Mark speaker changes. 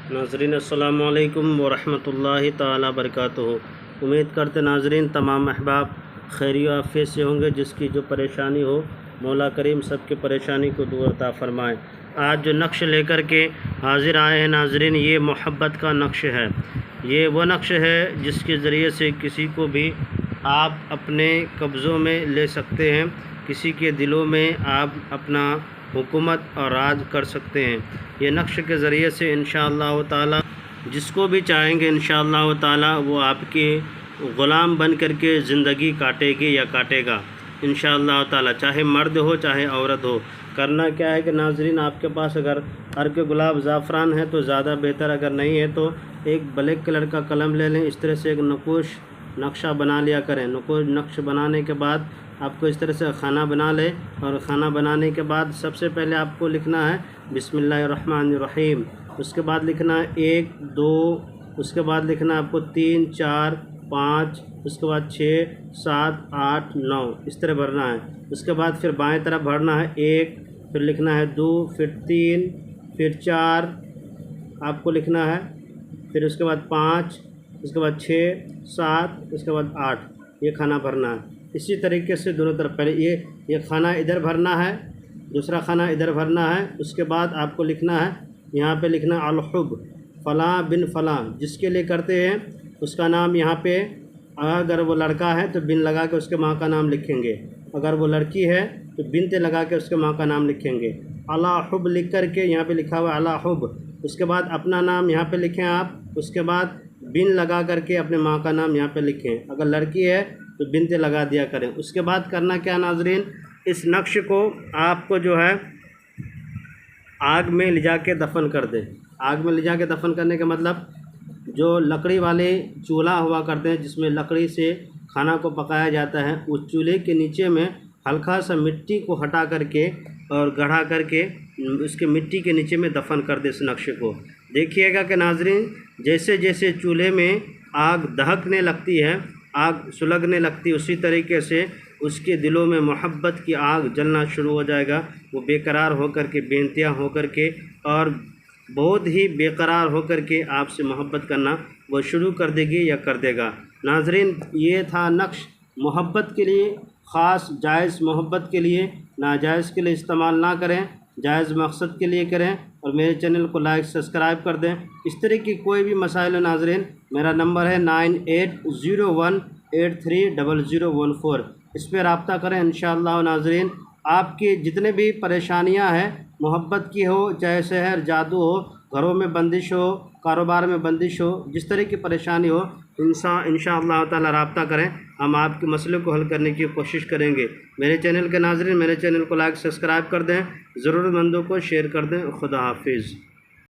Speaker 1: नाज़रीन अस्सलामु अलैकुम वरहमतुल्लाहि ताला बरकातुहू। उम्मीद करते नाज़रीन तमाम अहबाब खैरी आफ़ियत से होंगे। जिसकी जो परेशानी हो मौला करीम सबके परेशानी को दूर अता फ़रमाए। आज जो नक्श लेकर के हाज़िर आए हैं नाज़रीन, ये मोहब्बत का नक्श है। ये वो नक्श है जिसके ज़रिए से किसी को भी आप अपने कब्ज़ों में ले सकते हैं, किसी के दिलों में आप अपना हुकूमत और राज कर सकते हैं। ये नक्श के ज़रिए से इंशाअल्लाह ताला जिसको भी चाहेंगे इंशाअल्लाह ताला वो आपके ग़ुलाम बन कर के ज़िंदगी काटेगी या काटेगा इंशाअल्लाह ताला, चाहे मर्द हो चाहे औरत हो। करना क्या है कि नाज़रीन, आपके पास अगर अर्क गुलाब ज़ाफ़रान है तो ज़्यादा बेहतर, अगर नहीं है तो एक ब्लैक कलर का कलम ले लें। इस तरह से एक नक्श नक्शा बना लिया करें। नक्श बनाने के बाद आपको इस तरह से खाना बना ले, और ख़ाना बनाने के बाद सबसे पहले आपको लिखना है बिस्मिल्लाहिर्रहमानिर्रहीम। उसके बाद लिखना है 1 2, उसके बाद लिखना है आपको 3 4 5, उसके बाद 6 7 8 9, इस तरह भरना है। उसके बाद फिर बाएं तरफ भरना है 1, फिर लिखना है 2, फिर 3, फिर 4 आपको लिखना है, फिर उसके बाद 5, उसके बाद 6 7, उसके बाद 8, ये खाना भरना है। इसी तरीके से दोनों तरफ पहले ये खाना इधर भरना है, दूसरा खाना इधर भरना है। उसके बाद आपको लिखना है, यहाँ पे लिखना अल-हुब फ़लाँ बिन फ़लाँ, जिसके लिए करते हैं उसका नाम यहाँ पे, अगर वो लड़का है तो बिन लगा के उसके माँ का नाम लिखेंगे, अगर वो लड़की है तो बिनते लगा के उसके माँ का नाम लिखेंगे। अला हुब लिख कर के यहाँ पे लिखा हुआ अला हुब। उसके बाद अपना नाम यहाँ पे लिखें आप, उसके बाद बिन लगा करके अपने माँ का नाम यहाँ पे लिखें। अगर लड़की है तो बिनते लगा दिया करें। उसके बाद करना क्या नाज़रीन, इस नक्श को आपको जो है आग में ले जाके दफन कर दें। आग में ले जाके दफन करने का मतलब, जो लकड़ी वाले चूल्हा हुआ करते हैं जिसमें लकड़ी से खाना को पकाया जाता है, उस चूल्हे के नीचे में हल्का सा मिट्टी को हटा करके और गढ़ा करके उसके मिट्टी के नीचे में दफन कर दे इस नक्शे को। देखिएगा कि नाज़रीन, जैसे जैसे चूल्हे में आग दहकने लगती है, आग सुलगने लगती है, उसी तरीके से उसके दिलों में मोहब्बत की आग जलना शुरू हो जाएगा। वो बेकरार होकर के, बेइंतहा होकर के और बहुत ही बेकरार होकर के आपसे मोहब्बत करना वो शुरू कर देगी या कर देगा। नाज़रीन, ये था नक्श मोहब्बत के लिए, ख़ास जायज़ मोहब्बत के लिए, नाजायज़ के लिए इस्तेमाल ना करें, जायज़ मकसद के लिए करें। और मेरे चैनल को लाइक सब्सक्राइब कर दें। इस तरह की कोई भी मसाइल हो नाज़रीन, मेरा नंबर है 9801830014, इस पर रब्ता करें इंशाअल्लाह। नाज़रीन, आपकी जितने भी परेशानियां हैं, मोहब्बत की हो चाहे शहर जादू हो, घरों में बंदिश हो, कारोबार में बंदिश हो, जिस तरह की परेशानी हो, इंशाअल्लाह ताला रब्ता करें, हम आपके मसले को हल करने की कोशिश करेंगे। मेरे चैनल के नाज़रीन, मेरे चैनल को लाइक सब्सक्राइब कर दें, ज़रूरतमंदों को शेयर कर दें। खुदा हाफिज़।